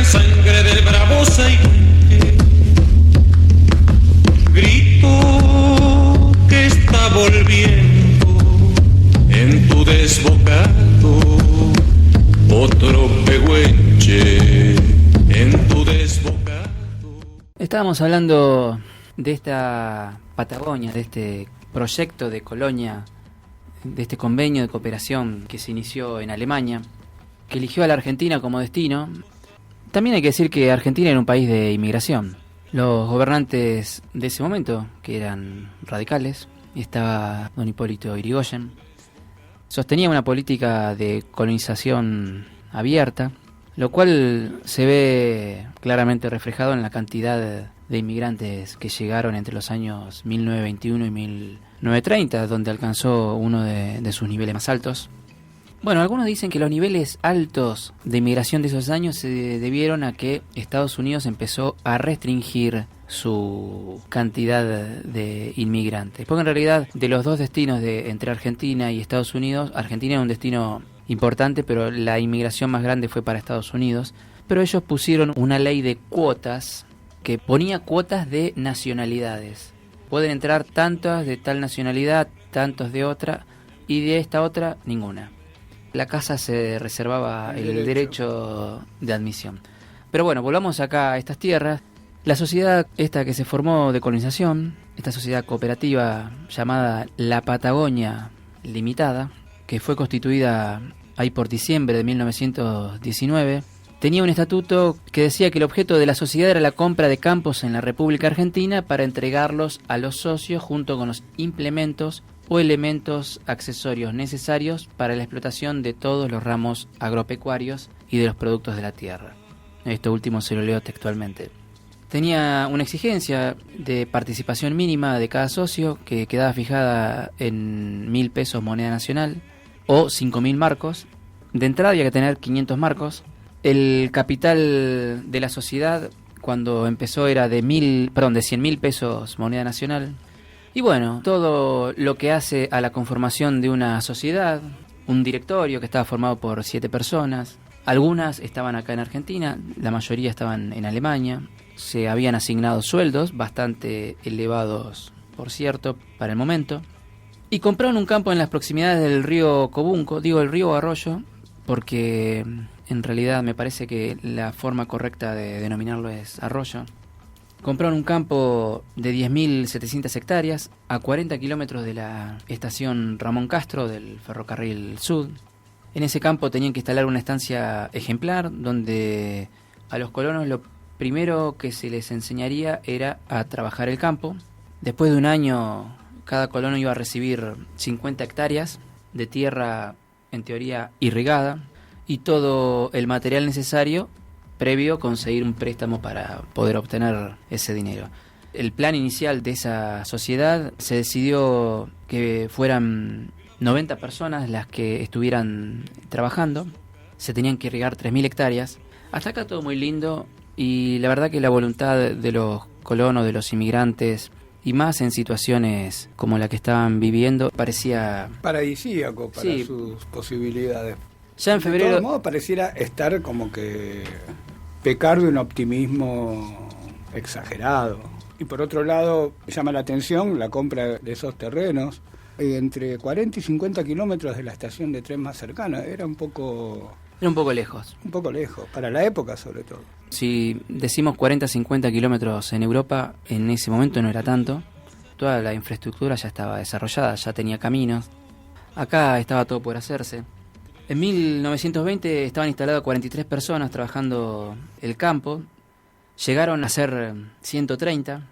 sangre del bravo Saigüenque. Grito que está volviendo en tu desbocado, otro pehuenche en tu desbocado. Estábamos hablando de esta Patagonia, de este proyecto de colonia, de este convenio de cooperación que se inició en Alemania, que eligió a la Argentina como destino. También hay que decir que Argentina era un país de inmigración. Los gobernantes de ese momento, que eran radicales, y estaba don Hipólito Yrigoyen, sostenía una política de colonización abierta, lo cual se ve claramente reflejado en la cantidad de inmigrantes que llegaron entre los años 1921 y 1930, donde alcanzó uno de sus niveles más altos. Bueno, algunos dicen que los niveles altos de inmigración de esos años se debieron a que Estados Unidos empezó a restringir su cantidad de inmigrantes. Porque en realidad, de los dos destinos entre Argentina y Estados Unidos, Argentina era un destino importante, pero la inmigración más grande fue para Estados Unidos. Pero ellos pusieron una ley de cuotas que ponía cuotas de nacionalidades. Pueden entrar tantas de tal nacionalidad, tantos de otra, y de esta otra, ninguna. La casa se reservaba el derecho de admisión. Pero bueno, volvamos acá a estas tierras. La sociedad esta que se formó de colonización, esta sociedad cooperativa llamada La Patagonia Limitada, que fue constituida ahí por diciembre de 1919, tenía un estatuto que decía que el objeto de la sociedad era la compra de campos en la República Argentina para entregarlos a los socios junto con los implementos o elementos accesorios necesarios para la explotación de todos los ramos agropecuarios y de los productos de la tierra. Esto último se lo leo textualmente. Tenía una exigencia de participación mínima de cada socio que quedaba fijada en 1.000 pesos moneda nacional o 5.000 marcos. De entrada había que tener 500 marcos. El capital de la sociedad cuando empezó era de 100.000 pesos moneda nacional. Y bueno, todo lo que hace a la conformación de una sociedad, un directorio que estaba formado por 7 personas, algunas estaban acá en Argentina, la mayoría estaban en Alemania, se habían asignado sueldos bastante elevados, por cierto, para el momento, y compraron un campo en las proximidades del río Cobunco, digo el río Arroyo, porque en realidad me parece que la forma correcta de denominarlo es arroyo. Compraron un campo de 10.700 hectáreas a 40 kilómetros de la estación Ramón Castro del Ferrocarril Sud. En ese campo tenían que instalar una estancia ejemplar donde a los colonos lo primero que se les enseñaría era a trabajar el campo. Después de un año cada colono iba a recibir 50 hectáreas de tierra en teoría irrigada y todo el material necesario previo conseguir un préstamo para poder obtener ese dinero. El plan inicial de esa sociedad se decidió que fueran 90 personas las que estuvieran trabajando. Se tenían que irrigar 3.000 hectáreas. Hasta acá todo muy lindo y la verdad que la voluntad de los colonos, de los inmigrantes, y más en situaciones como la que estaban viviendo, parecía paradisíaco para sus posibilidades. Ya en febrero, de todos modos pareciera estar como que pecar de un optimismo exagerado. Y por otro lado, llama la atención la compra de esos terrenos entre 40 y 50 kilómetros de la estación de tren más cercana. Era un poco lejos. Un poco lejos, para la época sobre todo. Si decimos 40 50 kilómetros en Europa, en ese momento no era tanto. Toda la infraestructura ya estaba desarrollada, ya tenía caminos. Acá estaba todo por hacerse. En 1920 estaban instaladas 43 personas trabajando el campo. Llegaron a ser 130.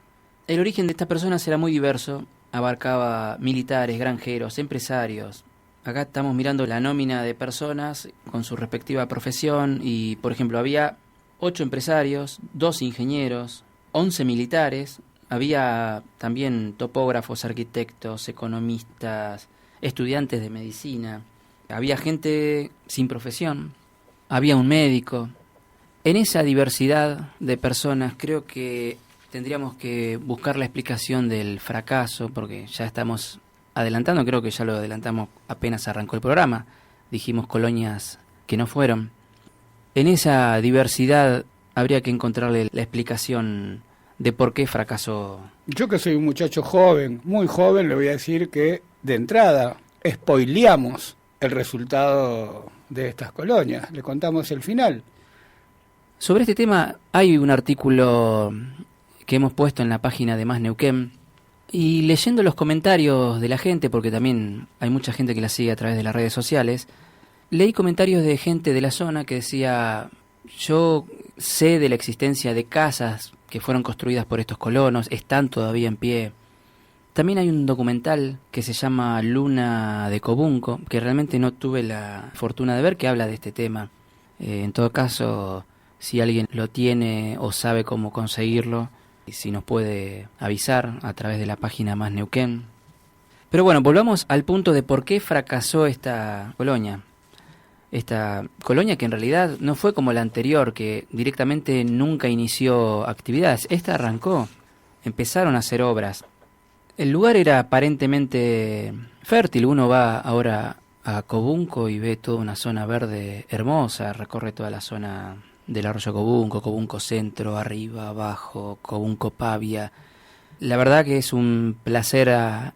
El origen de estas personas era muy diverso. Abarcaba militares, granjeros, empresarios. Acá estamos mirando la nómina de personas con su respectiva profesión y, por ejemplo, había 8 empresarios, 2 ingenieros, 11 militares. Había también topógrafos, arquitectos, economistas, estudiantes de medicina. Había gente sin profesión, había un médico. En esa diversidad de personas creo que tendríamos que buscar la explicación del fracaso, porque ya estamos adelantando, creo que ya lo adelantamos apenas arrancó el programa. Dijimos colonias que no fueron. En esa diversidad habría que encontrarle la explicación de por qué fracasó. Yo que soy un muchacho joven, muy joven, le voy a decir que de entrada spoileamos el resultado de estas colonias, le contamos el final. Sobre este tema hay un artículo que hemos puesto en la página de Más Neuquén, y leyendo los comentarios de la gente, porque también hay mucha gente que la sigue a través de las redes sociales, leí comentarios de gente de la zona que decía: yo sé de la existencia de casas que fueron construidas por estos colonos, están todavía en pie. También hay un documental que se llama Luna de Cobunco, que realmente no tuve la fortuna de ver, que habla de este tema. En todo caso, si alguien lo tiene o sabe cómo conseguirlo, y si nos puede avisar a través de la página Más Neuquén. Pero bueno, volvamos al punto de por qué fracasó esta colonia. Esta colonia que en realidad no fue como la anterior, que directamente nunca inició actividades. Esta arrancó, empezaron a hacer obras. El lugar era aparentemente fértil. Uno va ahora a Cobunco y ve toda una zona verde hermosa, recorre toda la zona del arroyo Cobunco, Cobunco Centro, arriba, abajo, Cobunco Pavia. La verdad que es un placer a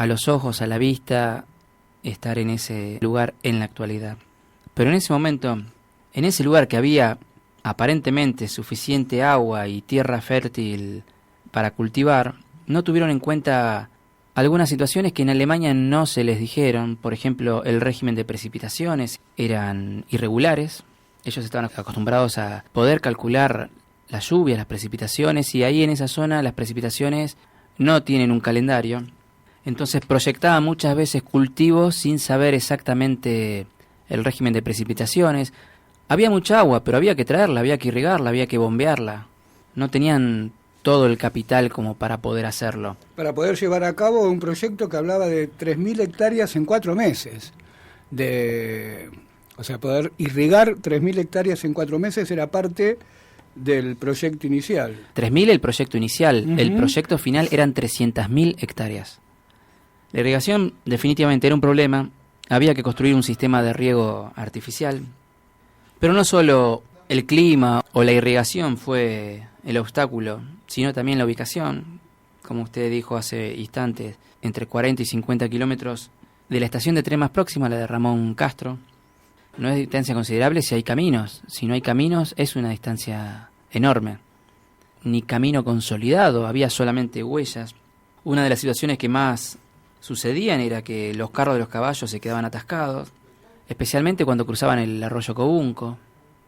los ojos, a la vista, estar en ese lugar en la actualidad. Pero en ese momento, en ese lugar que había aparentemente suficiente agua y tierra fértil para cultivar, no tuvieron en cuenta algunas situaciones que en Alemania no se les dijeron. Por ejemplo, el régimen de precipitaciones eran irregulares. Ellos estaban acostumbrados a poder calcular las lluvias, las precipitaciones, y ahí en esa zona las precipitaciones no tienen un calendario. Entonces proyectaban muchas veces cultivos sin saber exactamente el régimen de precipitaciones. Había mucha agua, pero había que traerla, había que irrigarla, había que bombearla. No tenían todo el capital como para poder hacerlo. Para poder llevar a cabo un proyecto que hablaba de 3.000 hectáreas en 4 meses. O sea, poder irrigar 3.000 hectáreas en 4 meses era parte del proyecto inicial. 3.000 el proyecto inicial, Uh-huh. El proyecto final eran 300.000 hectáreas. La irrigación definitivamente era un problema, había que construir un sistema de riego artificial, pero no solo el clima o la irrigación fue el obstáculo, sino también la ubicación. Como usted dijo hace instantes, entre 40 y 50 kilómetros de la estación de tren más próxima, la de Ramón Castro. No es distancia considerable si hay caminos. Si no hay caminos, es una distancia enorme. Ni camino consolidado, había solamente huellas. Una de las situaciones que más sucedían era que los carros de los caballos se quedaban atascados, especialmente cuando cruzaban el arroyo Cobunco.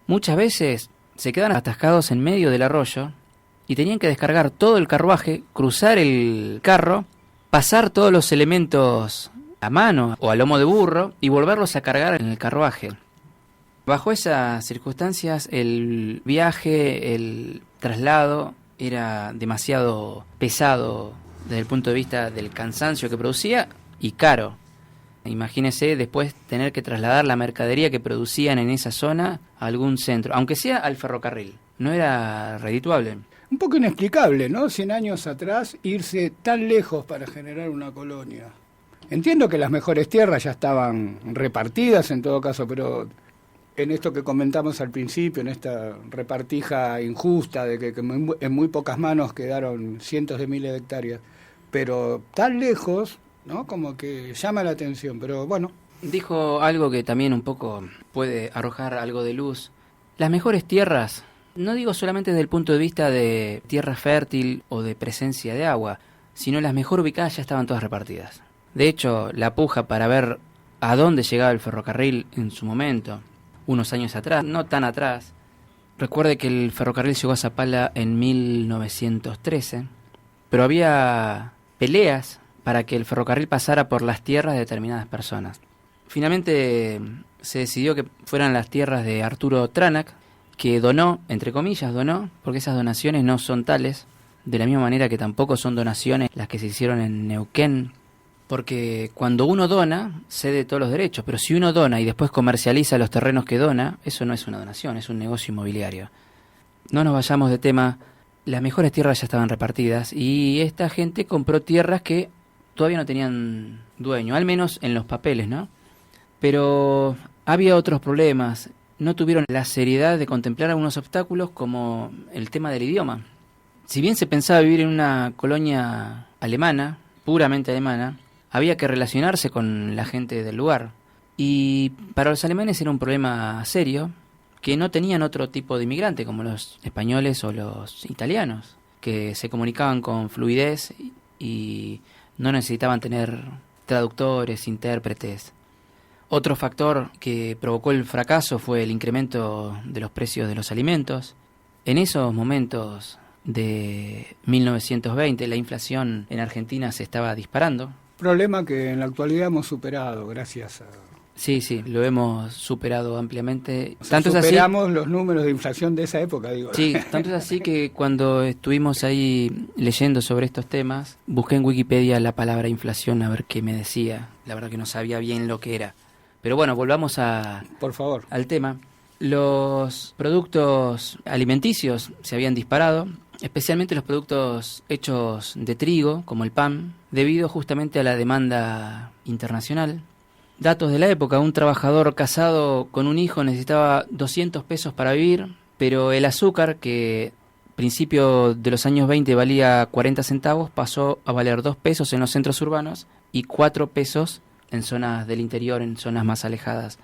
Muchas veces se quedaban atascados en medio del arroyo y tenían que descargar todo el carruaje, cruzar el carro, pasar todos los elementos a mano o a lomo de burro y volverlos a cargar en el carruaje. Bajo esas circunstancias, el viaje, el traslado era demasiado pesado desde el punto de vista del cansancio que producía y caro. Imagínese después tener que trasladar la mercadería que producían en esa zona a algún centro, aunque sea al ferrocarril. No era redituable. Un poco inexplicable, ¿no? 100 años atrás, irse tan lejos para generar una colonia. Entiendo que las mejores tierras ya estaban repartidas en todo caso, pero en esto que comentamos al principio, en esta repartija injusta de que en muy pocas manos quedaron cientos de miles de hectáreas, pero tan lejos, ¿no? Como que llama la atención, pero bueno. Dijo algo que también un poco puede arrojar algo de luz. Las mejores tierras, no digo solamente desde el punto de vista de tierra fértil o de presencia de agua, sino las mejor ubicadas ya estaban todas repartidas. De hecho, la puja para ver a dónde llegaba el ferrocarril en su momento, unos años atrás, no tan atrás. Recuerde que el ferrocarril llegó a Zapala en 1913, pero había peleas para que el ferrocarril pasara por las tierras de determinadas personas. Finalmente se decidió que fueran las tierras de Arturo Tranac, que donó, entre comillas donó, porque esas donaciones no son tales, de la misma manera que tampoco son donaciones las que se hicieron en Neuquén, porque cuando uno dona, cede todos los derechos, pero si uno dona y después comercializa los terrenos que dona, eso no es una donación, es un negocio inmobiliario. No nos vayamos de tema, las mejores tierras ya estaban repartidas y esta gente compró tierras que todavía no tenían dueño, al menos en los papeles, ¿no? Pero había otros problemas. no tuvieron la seriedad de contemplar algunos obstáculos como el tema del idioma. Si bien se pensaba vivir en una colonia alemana, puramente alemana, había que relacionarse con la gente del lugar. Y para los alemanes era un problema serio, que no tenían otro tipo de inmigrante como los españoles o los italianos, que se comunicaban con fluidez y no necesitaban tener traductores, intérpretes. Otro factor que provocó el fracaso fue el incremento de los precios de los alimentos. En esos momentos de 1920 la inflación en Argentina se estaba disparando. Problema que en la actualidad hemos superado gracias a... Sí, lo hemos superado ampliamente. O sea, Tanto superamos es así, los números de inflación de esa época, digo. sí, tanto es así que cuando estuvimos ahí leyendo sobre estos temas, busqué en Wikipedia la palabra inflación a ver qué me decía. La verdad que no sabía bien lo que era. Pero bueno, volvamos Por favor. al tema. Los productos alimenticios se habían disparado, especialmente los productos hechos de trigo, como el pan, debido justamente a la demanda internacional. Datos de la época: un trabajador casado con un hijo necesitaba 200 pesos para vivir, pero el azúcar, que a principios de los años 20 valía 40 centavos, pasó a valer 2 pesos en los centros urbanos y 4 pesos en zonas del interior, en zonas más alejadas.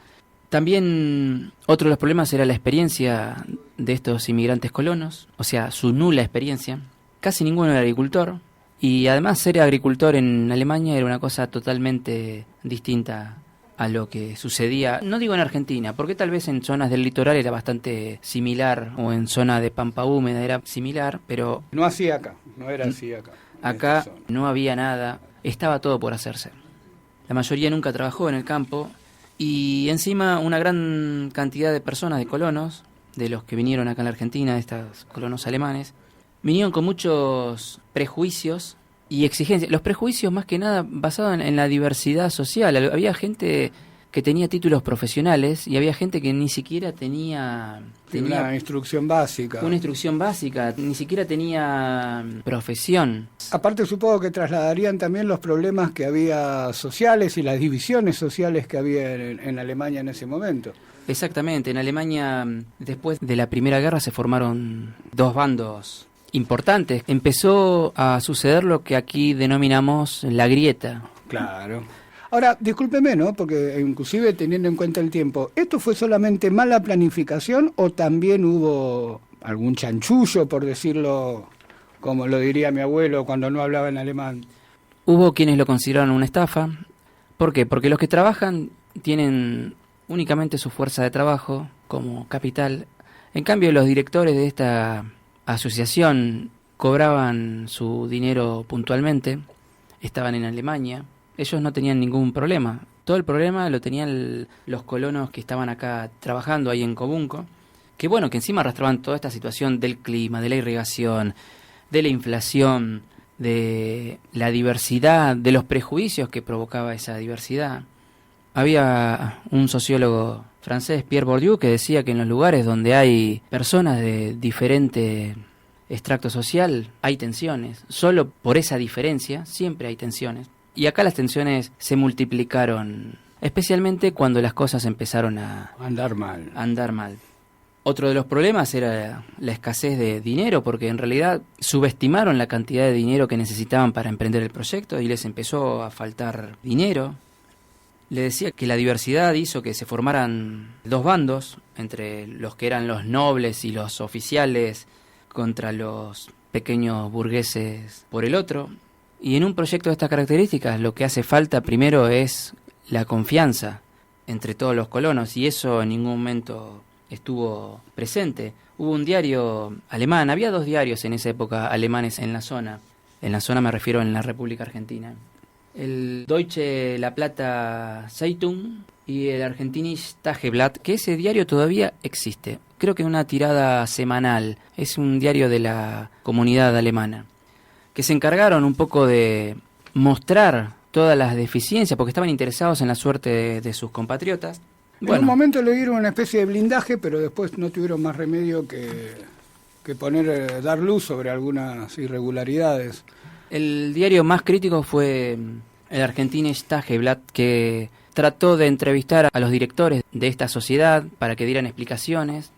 También otro de los problemas era la experiencia de estos inmigrantes colonos, o sea, su nula experiencia. Casi ninguno era agricultor, y además ser agricultor en Alemania era una cosa totalmente distinta a lo que sucedía, no digo en Argentina, porque tal vez en zonas del litoral era bastante similar, o en zona de pampa húmeda era similar, pero No así acá, no era así acá. en acá esta zona. no había nada, estaba todo por hacerse. La mayoría nunca trabajó en el campo, y encima una gran cantidad de personas, de colonos, de los que vinieron acá en la Argentina, de estos colonos alemanes, vinieron con muchos prejuicios y exigencias. Los prejuicios más que nada basados en la diversidad social. Había gente que tenía títulos profesionales y había gente que ni siquiera tenía Una instrucción básica. una instrucción básica, ni siquiera tenía profesión. Aparte supongo que trasladarían también los problemas que había sociales y las divisiones sociales que había en Alemania en ese momento. Exactamente, en Alemania después de la Primera Guerra se formaron dos bandos importantes. Empezó a suceder lo que aquí denominamos la grieta. Claro. Ahora, discúlpeme, ¿no? Porque inclusive teniendo en cuenta el tiempo, ¿esto fue solamente mala planificación o también hubo algún chanchullo, por decirlo como lo diría mi abuelo cuando no hablaba en alemán? Hubo quienes lo consideraron una estafa. ¿Por qué? Porque los que trabajan tienen únicamente su fuerza de trabajo como capital. En cambio, los directores de esta asociación cobraban su dinero puntualmente, estaban en Alemania. Ellos no tenían ningún problema. Todo el problema lo tenían los colonos que estaban acá trabajando ahí en Cobunco, que bueno, que encima arrastraban toda esta situación del clima, de la irrigación, de la inflación, de la diversidad, de los prejuicios que provocaba esa diversidad. Había un sociólogo francés, Pierre Bourdieu, que decía que en los lugares donde hay personas de diferente extracto social hay tensiones. Solo por esa diferencia siempre hay tensiones. Y acá las tensiones se multiplicaron, especialmente cuando las cosas empezaron a Andar mal. andar mal. Otro de los problemas era la escasez de dinero, porque en realidad subestimaron la cantidad de dinero que necesitaban para emprender el proyecto y les empezó a faltar dinero. Le decía que la diversidad hizo que se formaran dos bandos, entre los que eran los nobles y los oficiales contra los pequeños burgueses por el otro. Y en un proyecto de estas características lo que hace falta primero es la confianza entre todos los colonos, y eso en ningún momento estuvo presente. Hubo un diario alemán, había dos diarios en esa época alemanes en la zona me refiero en la República Argentina. El Deutsche La Plata Zeitung y el Argentinisches Tageblatt, que ese diario todavía existe. Creo que una tirada semanal, es un diario de la comunidad alemana, que se encargaron un poco de mostrar todas las deficiencias, porque estaban interesados en la suerte de sus compatriotas. En un momento le dieron una especie de blindaje, pero después no tuvieron más remedio que dar luz sobre algunas irregularidades. El diario más crítico fue el Argentinisches Tageblatt, que trató de entrevistar a los directores de esta sociedad para que dieran explicaciones.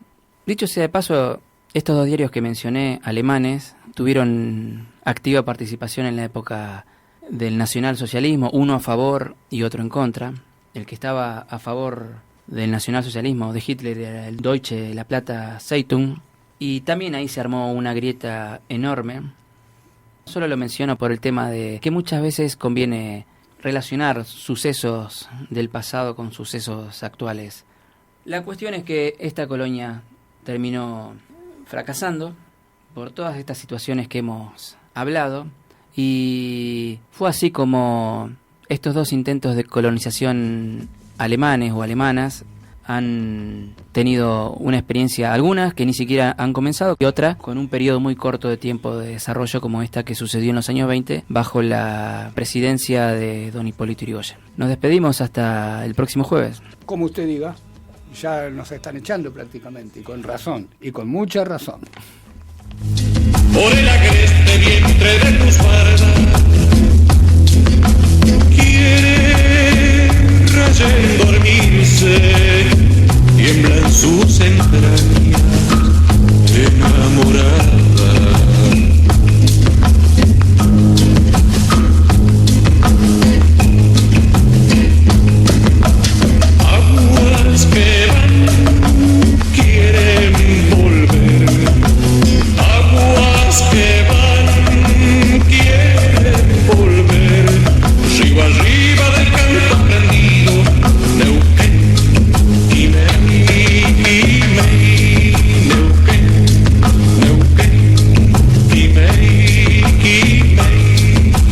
Dicho sea de paso, estos dos diarios que mencioné, alemanes, tuvieron activa participación en la época del nacionalsocialismo, uno a favor y otro en contra. El que estaba a favor del nacionalsocialismo de Hitler era el Deutsche La Plata Zeitung, y también ahí se armó una grieta enorme. Solo lo menciono por el tema de que muchas veces conviene relacionar sucesos del pasado con sucesos actuales. La cuestión es que esta colonia terminó fracasando por todas estas situaciones que hemos hablado, y fue así como estos dos intentos de colonización alemanes o alemanas han tenido una experiencia, algunas que ni siquiera han comenzado, y otras con un periodo muy corto de tiempo de desarrollo, como esta que sucedió en los años 20 bajo la presidencia de don Hipólito Yrigoyen. Nos despedimos hasta el próximo jueves. Como usted diga, ya nos están echando prácticamente, y con razón, y con mucha razón. Por el agreste vientre de tus faldas quiere rayen dormirse, tiembla en sus entrañas enamorada. Aguas que van quieren volver, aguas que van quieren volver, río arriba del canto prendido, Neuquén, Quimei, Quimei, Neuquén, Neuquén, Quimei, Quimei, Neuquén.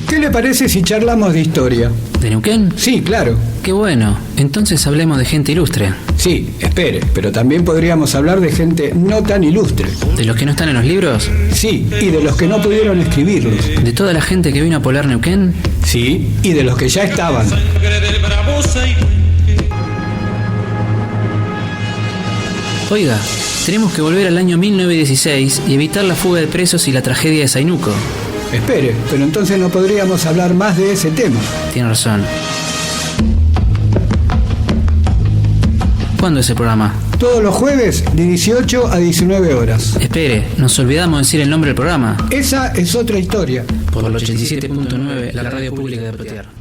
¿Qué le parece si charlamos de historia? ¿De Neuquén? Sí, claro. Qué bueno, entonces hablemos de gente ilustre. Sí, espere, pero también podríamos hablar de gente no tan ilustre. ¿De los que no están en los libros? Sí, y de los que no pudieron escribirlos. ¿De toda la gente que vino a poblar Neuquén? Sí, y de los que ya estaban. Sangre del bravo Saihuenque. Oiga, tenemos que volver al año 1916 y evitar la fuga de presos y la tragedia de Zainuco. Espere, pero entonces no podríamos hablar más de ese tema. Tiene razón. ¿Cuándo es el programa? Todos los jueves de 18 a 19 horas. Espere, nos olvidamos de decir el nombre del programa. Esa es otra historia. Por el 87.9, la radio pública de Plotier.